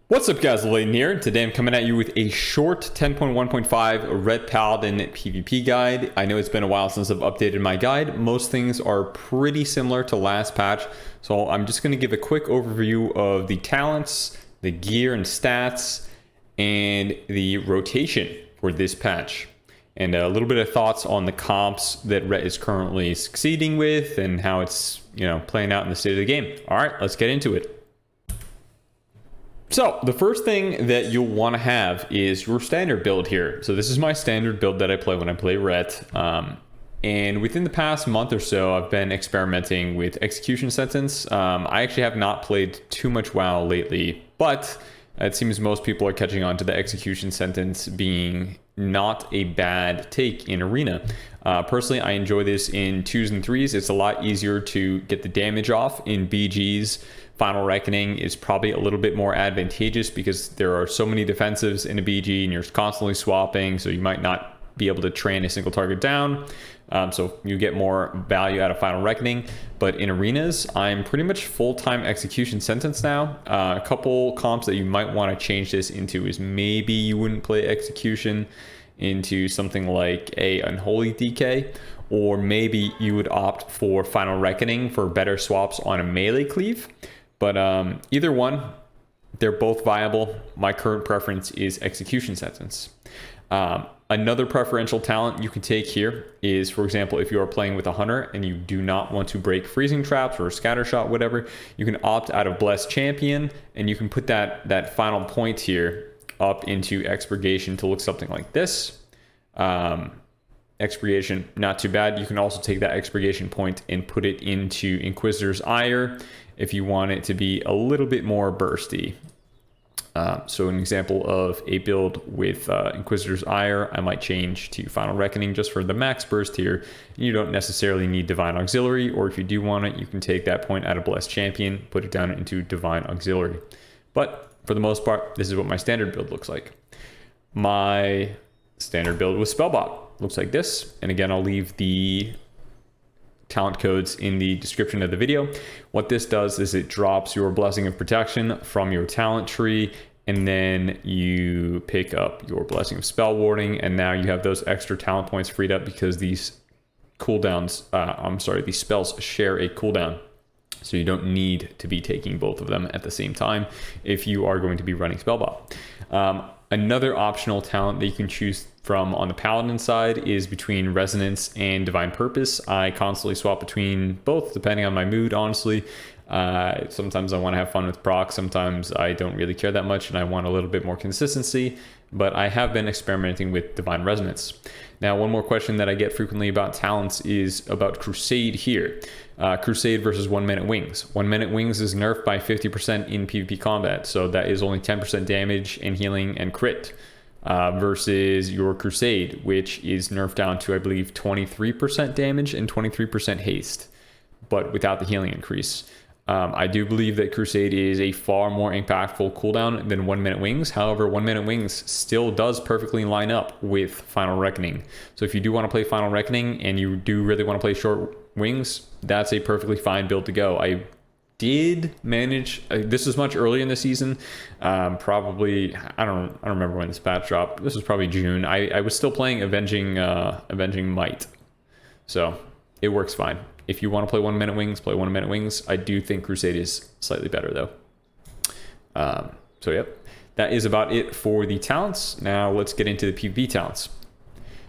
What's up guys, Layton here. Today I'm coming at you with a short 10.1.5 Ret Paladin PvP guide. I know it's been a while since I've updated my guide. Most things are pretty similar to last patch, so I'm just going to give a quick overview of the talents, the gear and stats, and the rotation for this patch. And a little bit of thoughts on the comps that Ret is currently succeeding with and how it's, playing out in the state of the game. All right, let's get into it. So the first thing that you'll want to have is your standard build here. So this is my standard build that I play when I play Ret. And within the past month or so, I've been experimenting with execution sentence. I actually have not played too much WoW lately, but it seems most people are catching on to the execution sentence being not a bad take in Arena. Personally, I enjoy this in 2s and 3s. It's a lot easier to get the damage off in BGs. Final Reckoning is probably a little bit more advantageous because there are so many defensives in a BG and you're constantly swapping, so you might not be able to train a single target down. So you get more value out of Final Reckoning. But in arenas, I'm pretty much full-time execution sentence now. A couple comps that you might want to change this into is maybe you wouldn't play execution into something like a Unholy DK, or maybe you would opt for Final Reckoning for better swaps on a melee cleave. But either one, they're both viable. My current preference is execution sentence. Another preferential talent you can take here is, for example, if you are playing with a hunter and you do not want to break freezing traps or scatter shot, whatever, you can opt out of Blessed Champion and you can put that final point here up into expurgation to look something like this. Expurgation, not too bad. You can also take that expurgation point and put it into Inquisitor's Ire if you want it to be a little bit more bursty. So an example of a build with Inquisitor's Ire, I might change to Final Reckoning just for the max burst here. You don't necessarily need Divine Auxiliary, or if you do want it, you can take that point out of Blessed Champion, put it down into Divine Auxiliary. But for the most part, this is what my standard build looks like. My standard build with Spellbop looks like this. And again, I'll leave the talent codes in the description of the video. What this does is it drops your Blessing of Protection from your talent tree, and then you pick up your Blessing of Spellwarding, and now you have those extra talent points freed up because these cooldowns, these spells share a cooldown. So you don't need to be taking both of them at the same time if you are going to be running Spellbop. Another optional talent that you can choose from on the Paladin side is between Resonance and Divine Purpose. I constantly swap between both depending on my mood, honestly. Sometimes I want to have fun with proc, sometimes I don't really care that much and I want a little bit more consistency, but I have been experimenting with Divine Resonance. Now, one more question that I get frequently about talents is about Crusade here. Crusade versus 1 Minute Wings. 1 Minute Wings is nerfed by 50% in PvP combat, so that is only 10% damage and healing and crit. Versus your Crusade, which is nerfed down to, I believe, 23% damage and 23% haste, but without the healing increase. I do believe that Crusade is a far more impactful cooldown than 1 Minute Wings. However, 1 Minute Wings still does perfectly line up with Final Reckoning. So if you do want to play Final Reckoning and you do really want to play short wings, that's a perfectly fine build to go. I did manage, this was much earlier in the season, probably, I don't remember when this patch dropped. This was probably June. I was still playing Avenging Might, so it works fine. If you want to play 1 Minute Wings, play 1 Minute Wings. I do think Crusade is slightly better though. So yep, that is about it for the talents. Now let's get into the PvP talents.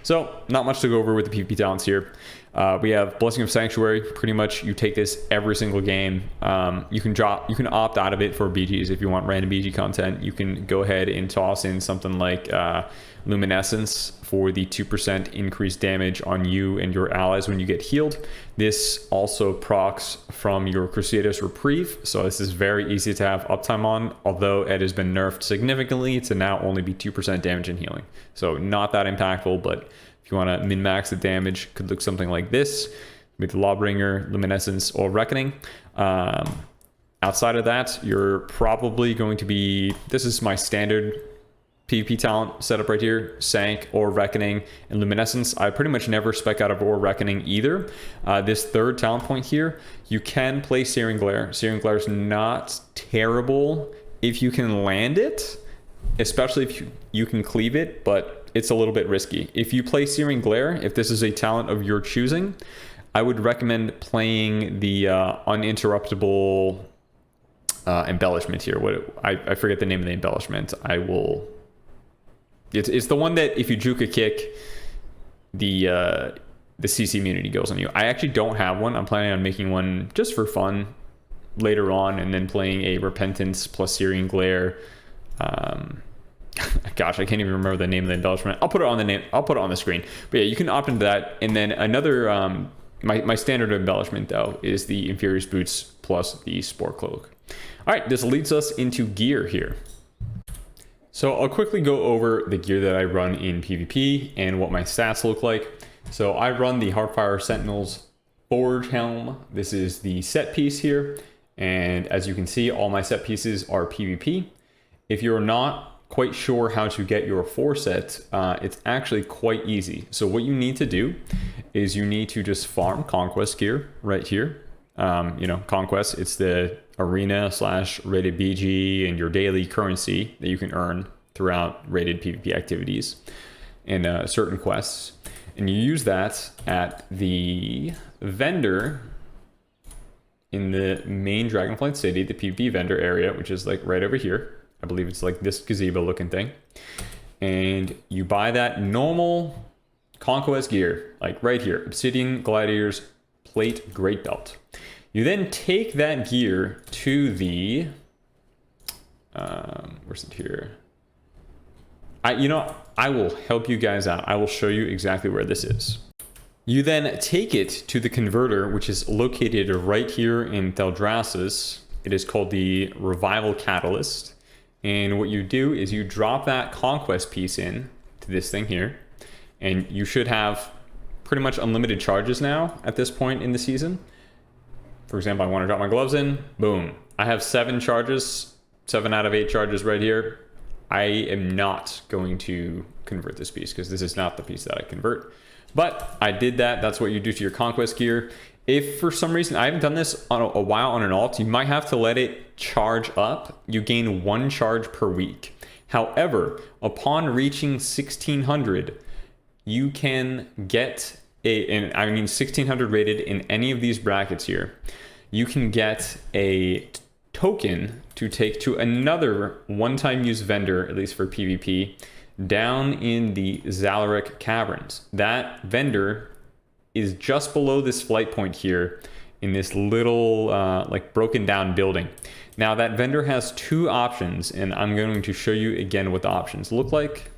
So not much to go over with the PvP talents here. We have Blessing of Sanctuary. Pretty much you take this every single game. You can opt out of it for BGs if you want random BG content. You can go ahead and toss in something like Luminescence for the 2% increased damage on you and your allies when you get healed. This also procs from your Crusader's Reprieve, so this is very easy to have uptime on, although it has been nerfed significantly to now only be 2% damage and healing. So not that impactful, but if you want to min-max the damage, could look something like this with Lawbringer, Luminescence, or Reckoning. Outside of that, you're probably going to be, this is my standard PvP talent setup right here, Sank, or Reckoning, and Luminescence. I pretty much never spec out of or Reckoning either. This third talent point here, you can play Searing Glare. Searing Glare is not terrible if you can land it, especially if you can cleave it, but it's a little bit risky. If you play Searing Glare, if this is a talent of your choosing, I would recommend playing the uninterruptible embellishment here. I forget the name of the embellishment. It's the one that if you juke a kick, the CC immunity goes on you. I actually don't have one. I'm planning on making one just for fun later on, and then playing a Repentance plus Searing Glare. Gosh, I can't even remember the name of the embellishment. I'll put it on the screen. But yeah, you can opt into that. And then another my standard embellishment though is the Infurious Boots plus the Spore Cloak. All right, this leads us into gear here. So I'll quickly go over the gear that I run in PvP and what my stats look like. So I run the Heartfire Sentinel's Forge Helm. This is the set piece here. And as you can see, all my set pieces are PvP. If you're not quite sure how to get your 4 set, it's actually quite easy. So what you need to do is you need to just farm Conquest gear right here. Conquest, it's the arena / rated BG and your daily currency that you can earn throughout rated PvP activities and certain quests. And you use that at the vendor in the main Dragonflight city, the PvP vendor area, which is like right over here. I believe it's like this gazebo looking thing. And you buy that normal Conquest gear, like right here, Obsidian Gladiator's Plate Great Belt. You then take that gear to the, where's it here? I will help you guys out. I will show you exactly where this is. You then take it to the converter, which is located right here in Theldraszus. It is called the Revival Catalyst. And what you do is you drop that Conquest piece in to this thing here. And you should have pretty much unlimited charges now at this point in the season. For example, I want to drop my gloves in. Boom. I have 7 charges, 7 out of 8 charges right here. I am not going to convert this piece because this is not the piece that I convert. But I did that. That's what you do to your Conquest gear. If for some reason, I haven't done this on a while on an alt, you might have to let it charge up. You gain 1 charge per week. However, upon reaching 1600, you can get and I mean 1600 rated in any of these brackets here. You can get a token to take to another one-time use vendor, at least for PvP, down in the Zalaric Caverns. That vendor is just below this flight point here in this little like broken down building. Now that vendor has 2 options, and I'm going to show you again what the options look like.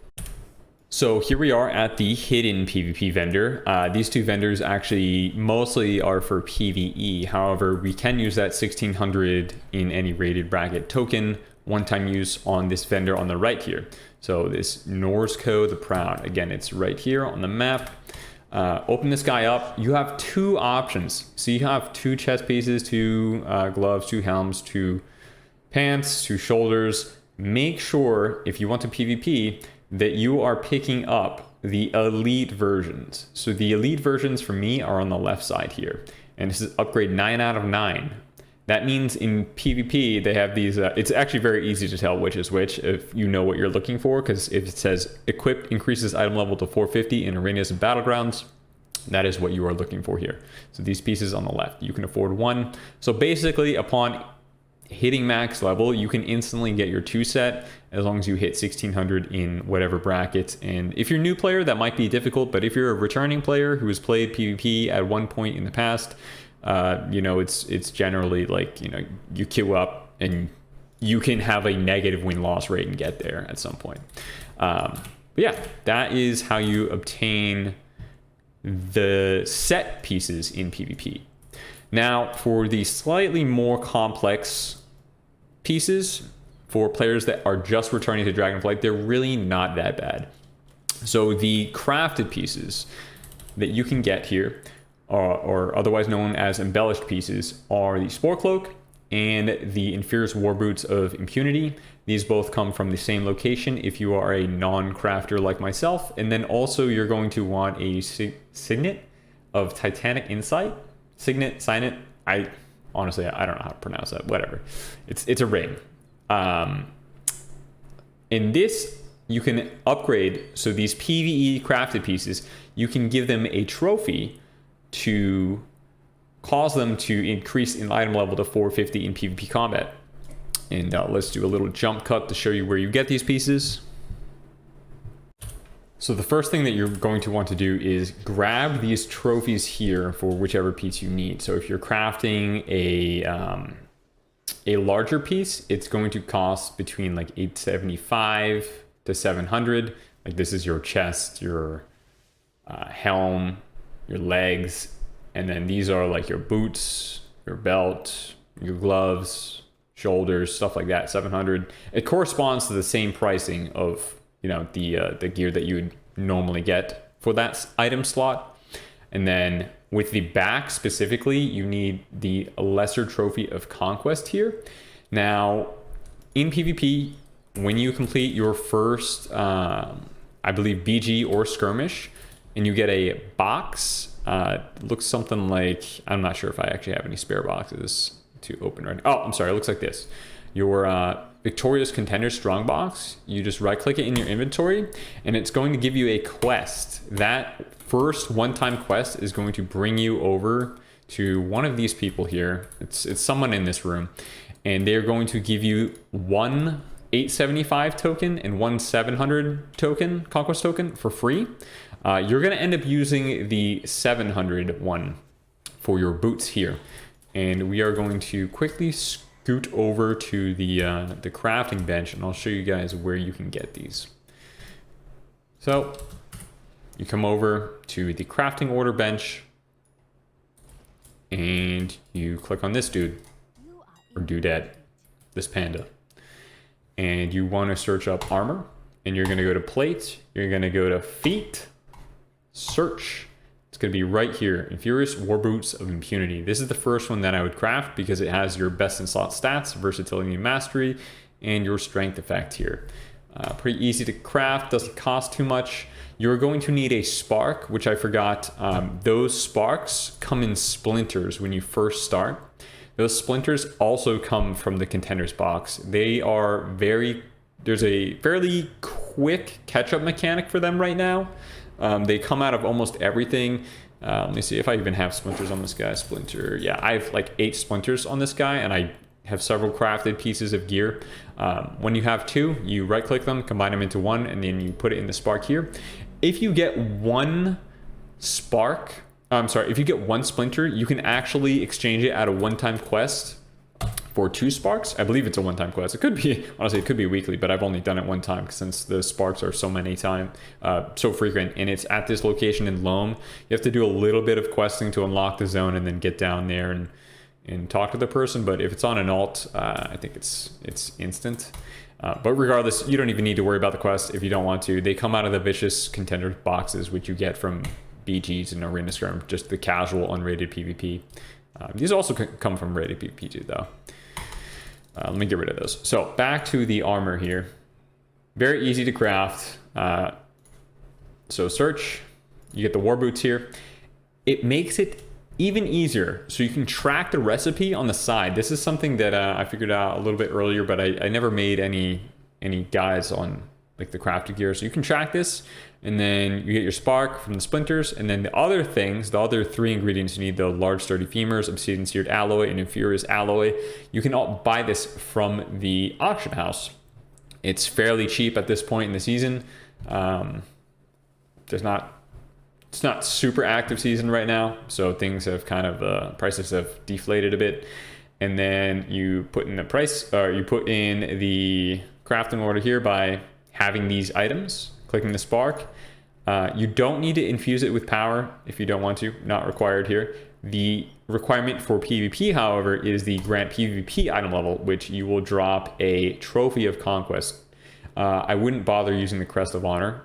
So here we are at the hidden PvP vendor. These 2 vendors actually mostly are for PvE. However, we can use that 1600 in any rated bracket token one-time use on this vendor on the right here. So this Norsco the Proud, again, it's right here on the map. Open this guy up. You have 2 options. So you have 2 chest pieces, 2 gloves, 2 helms, 2 pants, 2 shoulders. Make sure if you want to PvP that you are picking up the elite versions. So the elite versions for me are on the left side here. And this is upgrade 9 out of 9. That means in PvP, they have these, it's actually very easy to tell which is which if you know what you're looking for, because if it says equipped increases item level to 450 in arenas and battlegrounds, that is what you are looking for here. So these pieces on the left, you can afford 1. So basically upon hitting max level, you can instantly get your 2 set as long as you hit 1600 in whatever bracket. And if you're a new player, that might be difficult, but if you're a returning player who has played PvP at one point in the past, it's generally like, you queue up and you can have a negative win-loss rate and get there at some point. But yeah, that is how you obtain the set pieces in PvP. Now, for the slightly more complex pieces, for players that are just returning to Dragonflight, they're really not that bad. So the crafted pieces that you can get here, or otherwise known as embellished pieces, are the Spore Cloak and the Infurious War Boots of Impunity. These both come from the same location if you are a non-crafter like myself. And then also you're going to want a Signet of Titanic Insight. Signet, I honestly, I don't know how to pronounce that, whatever. It's a ring. In this, you can upgrade. So these PvE crafted pieces, you can give them a trophy to cause them to increase in item level to 450 in PvP combat. And let's do a little jump cut to show you where you get these pieces. So the first thing that you're going to want to do is grab these trophies here for whichever piece you need. So if you're crafting a larger piece, it's going to cost between like 875 to 700. Like this is your chest, your helm, your legs, and then these are like your boots, your belt, your gloves, shoulders, stuff like that. 700. It corresponds to the same pricing of, you know, the gear that you would normally get for that item slot. And then with the back specifically, you need the lesser trophy of conquest here. Now in PvP, when you complete your first I believe BG or skirmish, and you get a box, looks something like, I'm not sure if I actually have any spare boxes to open right now. Oh, I'm sorry, it looks like this. Your Victorious Contender Strong Box, you just right click it in your inventory and it's going to give you a quest. That first one-time quest is going to bring you over to one of these people here. It's someone in this room, and they're going to give you one 875 token and one 700 token, conquest token, for free. You're going to end up using the 700 one for your boots here, and we are going to quickly scoot over to the crafting bench, and I'll show you guys where you can get these. So you come over to the crafting order bench and you click on this dude or dudette, this panda, and you want to search up armor, and you're going to go to plate, you're going to go to feet, search. It's going to be right here, Infurious War Boots of Impunity. This is the first one that I would craft because it has your best in slot stats, versatility and mastery, and your strength effect here. Pretty easy to craft, doesn't cost too much. You're going to need a spark, which I forgot. Those sparks come in splinters when you first start. Those splinters also come from the contenders box. They are there's a fairly quick catch-up mechanic for them right now. They come out of almost everything. Let me see if I even have splinters on this guy. Splinter, yeah, I have like 8 splinters on this guy, and I have several crafted pieces of gear. When you have 2, you right click them, combine them into one, and then you put it in the spark here. If you get one spark, if you get one splinter, you can actually exchange it at a one-time quest for 2 sparks. I believe it's a one-time quest. It could be, honestly, it could be weekly, but I've only done it one time since the sparks are so frequent, and it's at this location in Loam. You have to do a little bit of questing to unlock the zone and then get down there and talk to the person. But if it's on an alt, I think it's instant. But regardless, you don't even need to worry about the quest if you don't want to. They come out of the Vicious Contender boxes, which you get from BGs and Arena Scrum, just the casual unrated PvP. These also come from rated PvP too, though. Let me get rid of those. So back to the armor here. Very easy to craft. So search, you get the war boots here. It makes it even easier, so you can track the recipe on the side. This is something that I figured out a little bit earlier, but I never made any guides on like the crafted gear. So you can track this, and then you get your spark from the splinters, and then the other things, the other 3 ingredients you need, the large sturdy femurs, obsidian seared alloy, and infurious alloy. You can all buy this from the auction house. It's fairly cheap at this point in the season. It's not super active season right now, so things have kind of prices have deflated a bit. And then you put in the price, or you put in the crafting order here by having these items, clicking the spark. You don't need to infuse it with power if you don't want to, not required here. The requirement for PvP, however, is the grant PvP item level, which you will drop a trophy of conquest. I wouldn't bother using the Crest of Honor.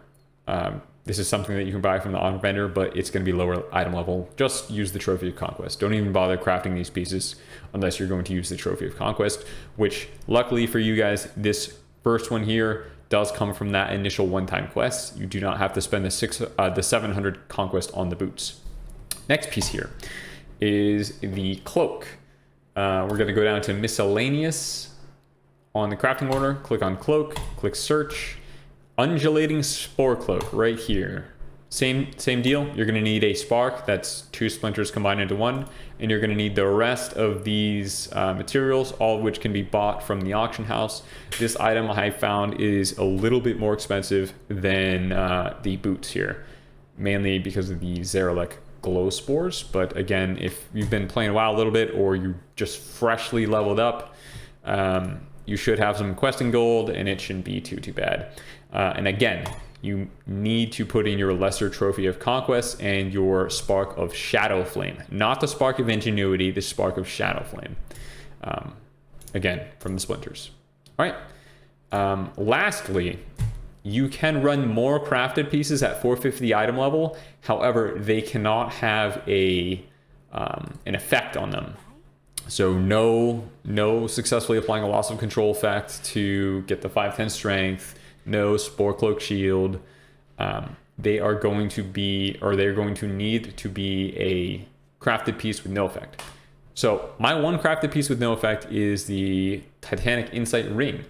This is something that you can buy from the honor vendor, but it's going to be lower item level. Just use the Trophy of Conquest. Don't even bother crafting these pieces unless you're going to use the Trophy of Conquest, which luckily for you guys, this first one here does come from that initial one-time quest. You do not have to spend the 700 conquest on the boots. Next piece here is the cloak. We're going to go down to miscellaneous, on the crafting order, click on cloak, click search, undulating spore cloak right here. Same deal. You're going to need a spark. That's 2 splinters combined into 1. And you're going to need the rest of these materials, all of which can be bought from the auction house. This item I found is a little bit more expensive than the boots here, mainly because of the Zeralek glow spores. But again, if you've been playing WoW a little bit, or you just freshly leveled up, you should have some questing gold, and it shouldn't be too bad. And again, you need to put in your lesser trophy of conquest and your spark of shadow flame, not the spark of ingenuity, the spark of shadow flame. Again, from the splinters. All right. Lastly, you can run more crafted pieces at 450 item level. However, they cannot have an effect on them. So no successfully applying a loss of control effect to get the 510 strength. No spore cloak shield. They are going to be, or they're going to need to be a crafted piece with no effect. So my one crafted piece with no effect is the Titanic Insight Ring.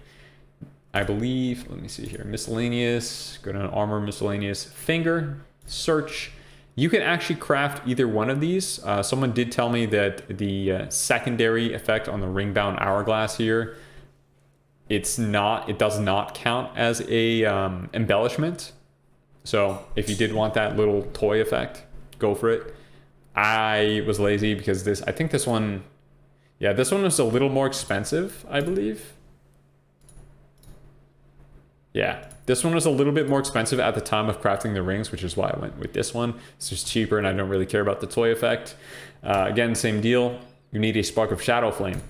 I believe, let me see here, miscellaneous, go down to armor, miscellaneous, finger, search. You can actually craft either one of these. Someone did tell me that the secondary effect on the ring-bound hourglass here, it does not count as a embellishment. So if you did want that little toy effect, go for it. I was lazy because I think this one was a little more expensive, I believe. Yeah, this one was a little bit more expensive at the time of crafting the rings, which is why I went with this one. It's just cheaper, and I don't really care about the toy effect. Again, same deal. You need a spark of shadow flame.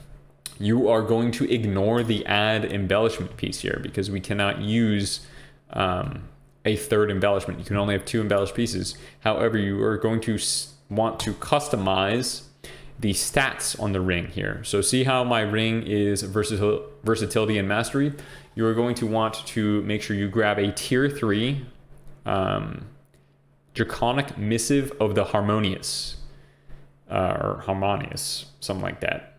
You are going to ignore the add embellishment piece here because we cannot use a third embellishment. You can only have 2 embellished pieces. However, you are going to want to customize the stats on the ring here. So see how my ring is versatility and mastery? You are going to want to make sure you grab a tier 3 Draconic Missive of the Harmonious, or Harmonious, something like that.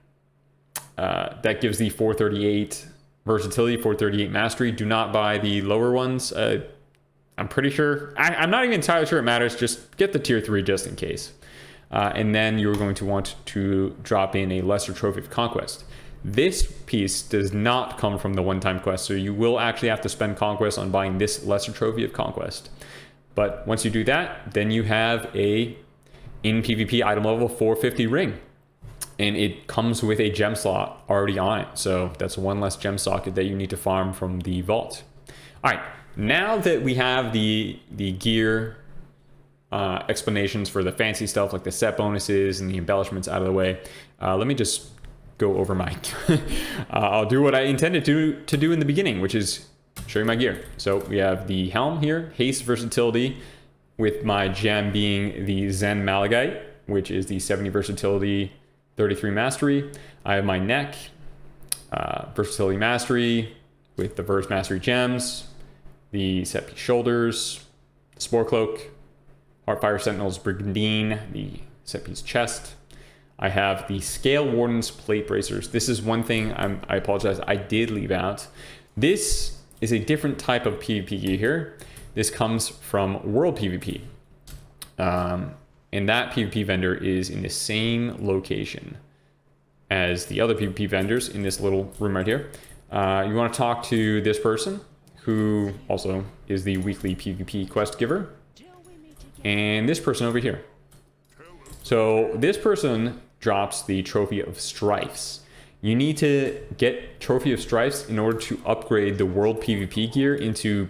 That gives the 438 versatility, 438 mastery. Do not buy the lower ones. I'm pretty sure, I'm not even entirely sure it matters. Just get the tier 3 just in case. And then you're going to want to drop in a lesser trophy of conquest. This piece does not come from the one-time quest, so you will actually have to spend conquest on buying this lesser trophy of conquest. But once you do that, then you have a in PvP item level 450 ring. And it comes with a gem slot already on it. So that's one less gem socket that you need to farm from the vault. All right, now that we have the gear explanations for the fancy stuff like the set bonuses and the embellishments out of the way, let me just go over my I'll do what I intended to do in the beginning, which is show you my gear. So we have the helm here, haste versatility, with my gem being the Zen Malachite, which is the 70 versatility, 33 mastery. I have my neck, versatility mastery with the verse mastery gems, the set piece shoulders, spore cloak, Heartfire Sentinels Brigandine, the set piece chest. I have the Scale Warden's plate bracers. This is one thing I apologize, I did leave out. This is a different type of PvP gear here. This comes from World PvP. And that PvP vendor is in the same location as the other PvP vendors in this little room right here. You want to talk to this person, who also is the weekly PvP quest giver, and this person over here. So this person drops the Trophy of Strifes. You need to get Trophy of Strifes in order to upgrade the World PvP gear into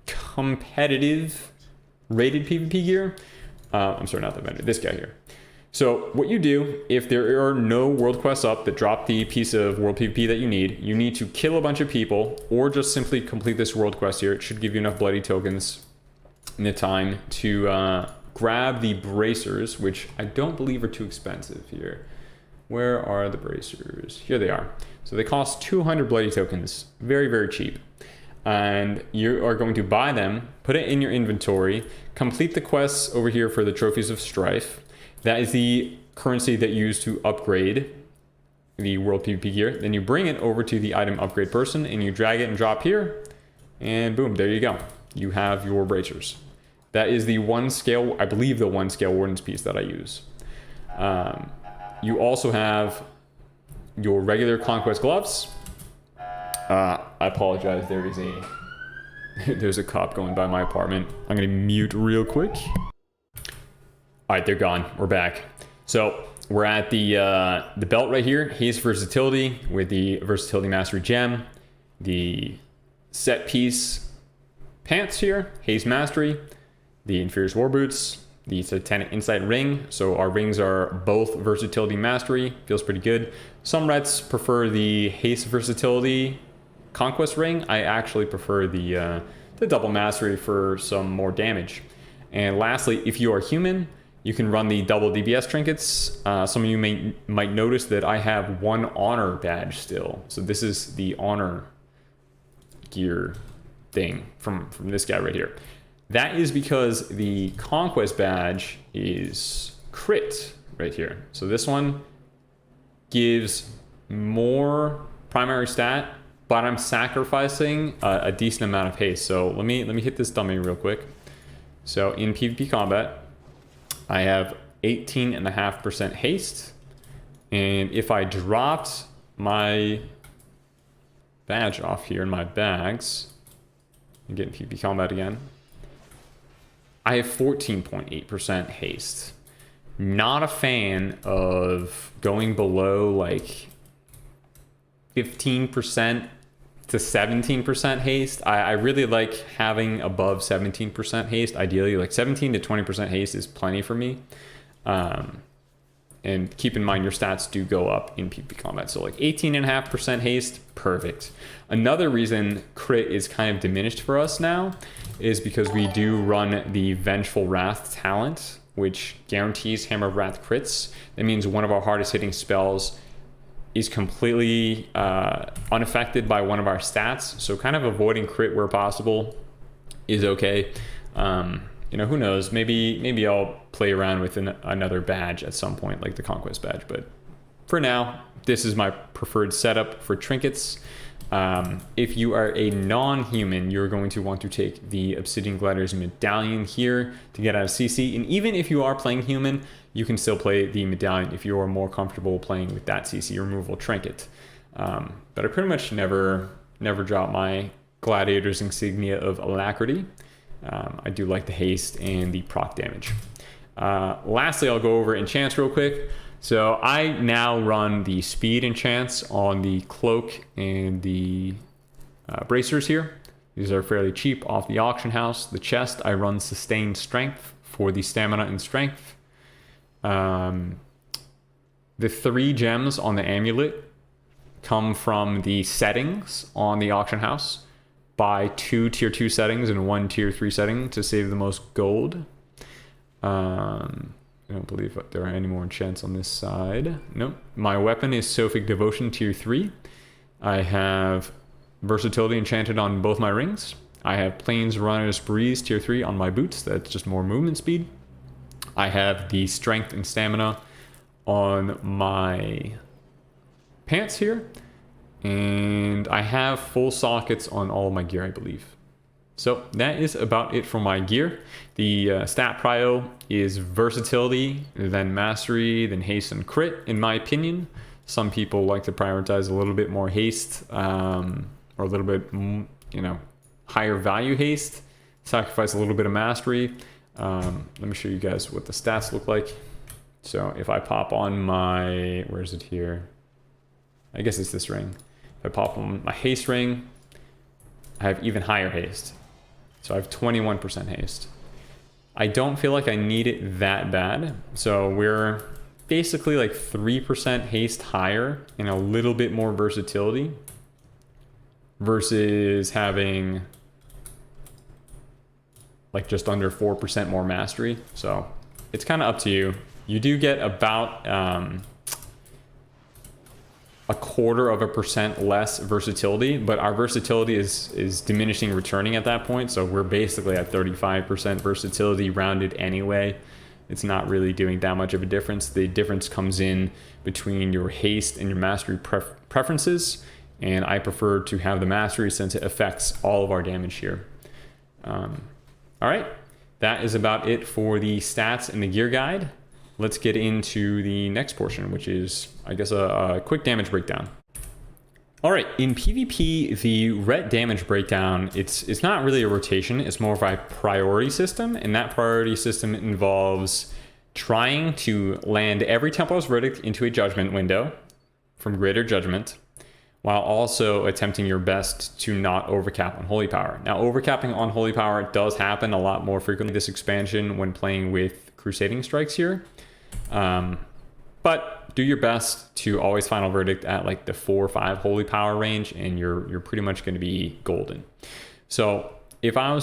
competitive rated PvP gear. I'm sorry, not the vendor, this guy here. So what you do, if there are no world quests up that drop the piece of world PvP that you need to kill a bunch of people, or just simply complete this world quest here. It should give you enough bloody tokens in the time to grab the bracers, which I don't believe are too expensive here. Where are the bracers? Here they are. So they cost 200 bloody tokens, very, very cheap. And you are going to buy them, put it in your inventory, complete the quests over here for the Trophies of Strife. That is the currency that you use to upgrade the World PvP Gear. Then you bring it over to the item upgrade person and you drag it and drop here. And boom, there you go. You have your bracers. That is the 1 scale, I believe the 1 scale Warden's piece that I use. You also have your regular Conquest gloves. I apologize, there's a cop going by my apartment. I'm gonna mute real quick. All right, they're gone, we're back. So we're at the belt right here, Haste Versatility with the Versatility Mastery Gem, the set piece pants here, Haste Mastery, the Inferior's War Boots, the Satanic Insight Ring. So our rings are both Versatility Mastery, feels pretty good. Some rets prefer the Haste Versatility Conquest Ring. I actually prefer the double Mastery for some more damage. And lastly, if you are human, you can run the double DBS trinkets. Some of you might notice that I have 1 honor badge still. So this is the honor gear thing from this guy right here. That is because the conquest badge is crit right here. So this one gives more primary stat, but I'm sacrificing a decent amount of haste. So let me hit this dummy real quick. So in PvP combat, I have 18.5% haste, and if I dropped my badge off here in my bags and get in PvP combat again, I have 14.8% haste. Not a fan of going below like 15% to 17% haste. I really like having above 17% haste. Ideally, like 17 to 20% haste is plenty for me. And keep in mind your stats do go up in PvP combat. So like 18.5% haste, perfect. Another reason crit is kind of diminished for us now is because we do run the Vengeful Wrath talent, which guarantees Hammer of Wrath crits. That means one of our hardest hitting spells is completely unaffected by one of our stats. So kind of avoiding crit where possible is okay. You know, who knows? Maybe I'll play around with another badge at some point, like the Conquest badge. But for now, this is my preferred setup for trinkets. If you are a non-human, you're going to want to take the Obsidian Glider's Medallion here to get out of CC. And even if you are playing human, you can still play the Medallion if you are more comfortable playing with that CC removal trinket. But I pretty much never drop my Gladiator's Insignia of Alacrity. I do like the haste and the proc damage. Lastly, I'll go over enchants real quick. So I now run the speed enchants on the cloak and the bracers here. These are fairly cheap off the auction house. The chest, I run sustained strength for the stamina and strength. The 3 gems on the amulet come from the settings on the auction house. Buy 2 tier 2 settings and 1 tier 3 setting to save the most gold. I don't believe there are any more enchants on this side. Nope. My weapon is Sophic Devotion tier 3. I have Versatility enchanted on both my rings. I have Plains Runner's Breeze tier 3 on my boots. That's just more movement speed. I have the Strength and Stamina on my pants here. And I have full sockets on all of my gear, I believe. So that is about it for my gear. The stat prio is versatility, then mastery, then haste and crit, in my opinion. Some people like to prioritize a little bit more haste, or a little bit, higher value haste, sacrifice a little bit of mastery. Let me show you guys what the stats look like. So if I pop on my, where is it here? I guess it's this ring. If I pop on my haste ring, I have even higher haste. So I have 21% haste. I don't feel like I need it that bad. So we're basically like 3% haste higher and a little bit more versatility versus having like just under 4% more mastery. So it's kind of up to you. You do get about 0.25% less versatility, but our versatility is diminishing returning at that point. So we're basically at 35% versatility rounded anyway. it's not really doing that much of a difference. The difference comes in between your haste and your mastery preferences, and I prefer to have the mastery since it affects all of our damage here. All right, that is about it for the stats and the gear guide. Let's get into the next portion, which is, I guess, a quick damage breakdown. All right, in PvP, the ret damage breakdown, it's not really a rotation, it's more of a priority system, and that priority system involves trying to land every Templar's Verdict into a judgment window from Greater Judgment, while also attempting your best to not overcap on Holy Power. Now, overcapping on Holy Power does happen a lot more frequently this expansion when playing with Crusading Strikes here. But do your best to always Final Verdict at like the 4 or 5 Holy Power range, and you're pretty much going to be golden. So if I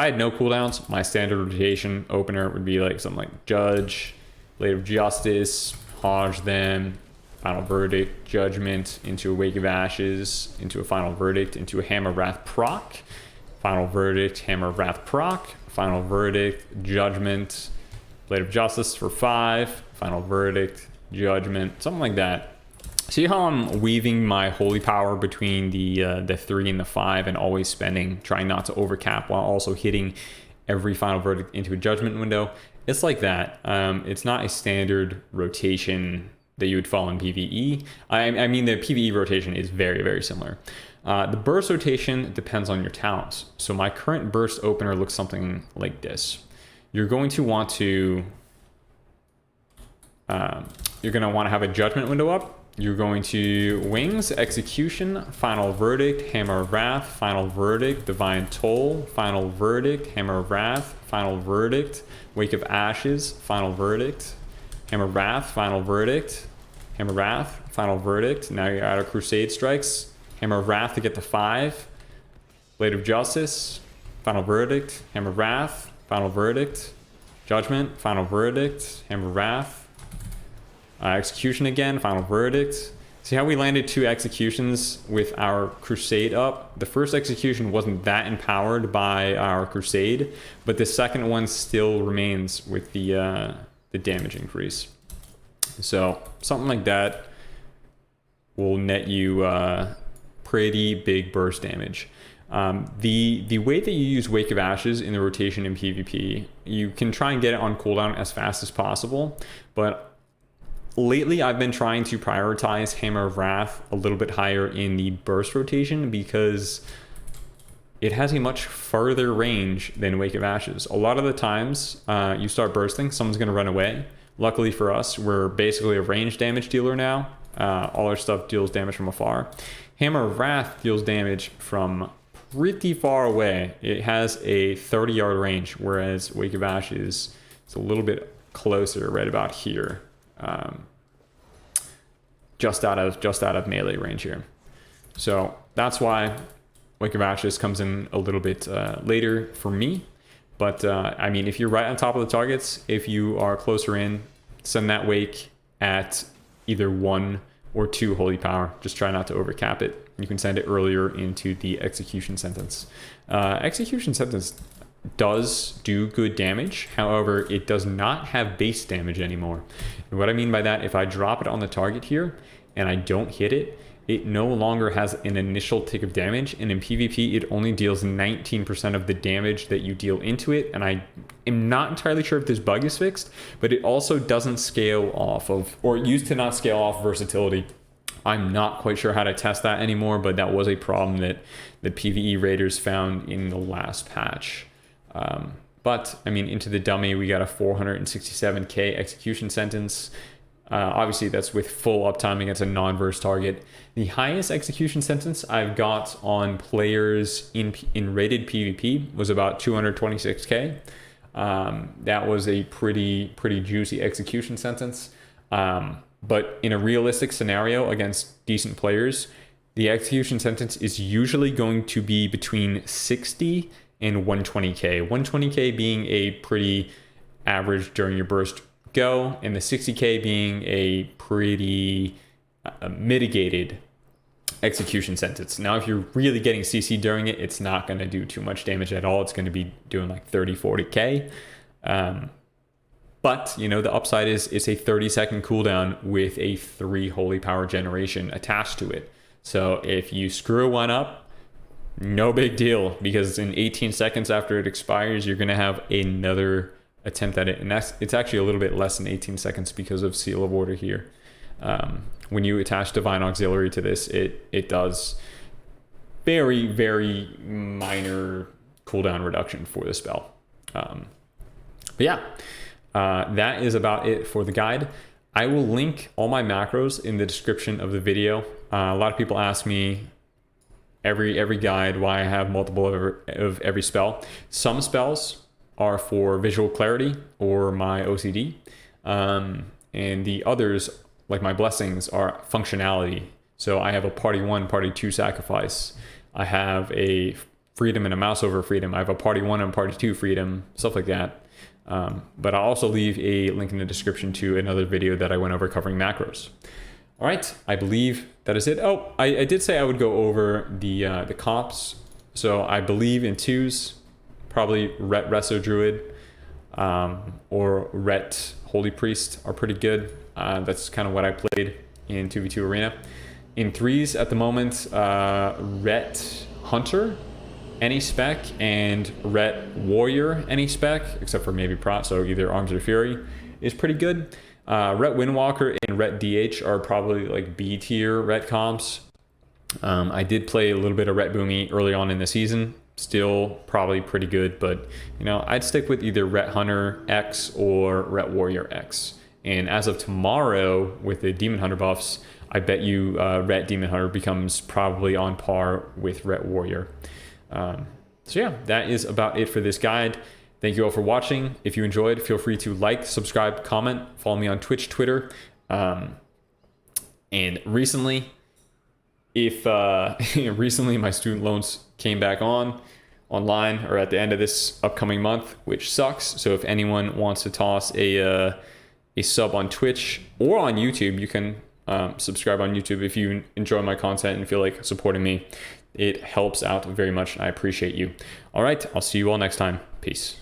had no cooldowns, my standard rotation opener would be like something like Judge, Blade of Justice, Hodge them, Final Verdict, Judgment, into a Wake of Ashes, into a Final Verdict, into a Hammer Wrath proc, Final Verdict, Hammer Wrath proc, Final Verdict, Judgment, Blade of Justice for 5, Final Verdict, Judgment, something like that. See how I'm weaving my Holy Power between the 3 and the 5 and always spending, trying not to overcap while also hitting every Final Verdict into a Judgment window? It's like that. It's not a standard rotation that you would follow in PvE. I mean, the PvE rotation is very, very similar. The burst rotation depends on your talents. So my current burst opener looks something like this. You're going to want to have a Judgment window up. You're going to Wings, Execution, Final Verdict, Hammer of Wrath, Final Verdict, Divine Toll, Final Verdict, Hammer of Wrath, Final Verdict, Wake of Ashes, Final Verdict, Hammer of Wrath, Final Verdict, Hammer of Wrath, Final Verdict. Now you're out of Crusade Strikes. Hammer of Wrath to get to 5. Blade of Justice, Final Verdict, Hammer of Wrath, Final Verdict, Judgment, Final Verdict, Hammer of Wrath, Execution again, Final Verdict. See how we landed 2 executions with our Crusade up? The first execution wasn't that empowered by our Crusade, but the second one still remains with the damage increase. So something like that will net you pretty big burst damage. The way that you use Wake of Ashes in the rotation in PvP, you can try and get it on cooldown as fast as possible, but lately I've been trying to prioritize Hammer of Wrath a little bit higher in the burst rotation because it has a much further range than Wake of Ashes. A lot of the times you start bursting, someone's going to run away. Luckily for us, we're basically a range damage dealer now. All our stuff deals damage from afar. Hammer of Wrath deals damage from pretty far away. It has a 30-yard range, whereas Wake of Ashes is a little bit closer, right about here. Just out of melee range here. So that's why Wake of Ashes comes in a little bit later for me. But I mean, if you're right on top of the targets, if you are closer in, send that Wake at either 1 or 2 Holy Power. Just try not to overcap it. You can send it earlier into the Execution Sentence. Execution Sentence does do good damage. However, it does not have base damage anymore. And what I mean by that, if I drop it on the target here and I don't hit it, it no longer has an initial tick of damage, and in PvP it only deals 19% of the damage that you deal into it. And I am not entirely sure if this bug is fixed, but it also doesn't scale off of, or it used to not scale off versatility. I'm not quite sure how to test that anymore, but that was a problem that the PvE raiders found in the last patch. But I mean, into the dummy, we got a 467k execution sentence. Obviously that's with full uptime against a non-verse target. The highest execution sentence I've got on players in rated PvP was about 226k. That was a pretty juicy execution sentence. But in a realistic scenario against decent players, the execution sentence is usually going to be between 60 and 120k. 120k being a pretty average during your burst go, and the 60k being a pretty mitigated execution sentence. Now, if you're really getting CC during it, it's not going to do too much damage at all. It's going to be doing like 30, 40k. But, you know, the upside is it's a 30-second cooldown with a 3 holy power generation attached to it. So if you screw one up, no big deal, because in 18 seconds after it expires, you're going to have another attempt at it. And it's actually a little bit less than 18 seconds because of Seal of Order here. When you attach Divine Auxiliary to this, it does very, very minor cooldown reduction for the spell. But yeah. That is about it for the guide. I will link all my macros in the description of the video. A lot of people ask me every guide why I have multiple of every spell. Some spells are for visual clarity or my OCD. And the others, like my blessings, are functionality. So I have a party 1, party 2 sacrifice. I have a freedom and a mouseover freedom. I have a party 1 and party 2 freedom, stuff like that. But I'll also leave a link in the description to another video that I went over covering macros. All right, I believe that is it. Oh, I did say I would go over the comps. So I believe in 2s, probably Ret Resto Druid or Ret Holy Priest are pretty good. That's kind of what I played in 2v2 Arena. In 3s at the moment, Ret Hunter, any spec, and Ret Warrior, any spec, except for maybe Prot, so either Arms or Fury, is pretty good. Ret Windwalker and Ret DH are probably like B tier Ret comps. I did play a little bit of Ret Boomy early on in the season, still probably pretty good, but you know, I'd stick with either Ret Hunter X or Ret Warrior X. And as of tomorrow, with the Demon Hunter buffs, I bet you Ret Demon Hunter becomes probably on par with Ret Warrior. So yeah, that is about it for this guide. Thank you all for watching. If you enjoyed, feel free to like, subscribe, comment, follow me on Twitch, Twitter. And recently, recently my student loans came back online or at the end of this upcoming month, which sucks. So if anyone wants to toss a sub on Twitch or on YouTube, you can subscribe on YouTube if you enjoy my content and feel like supporting me. It helps out very much, and I appreciate you. All right, I'll see you all next time. Peace.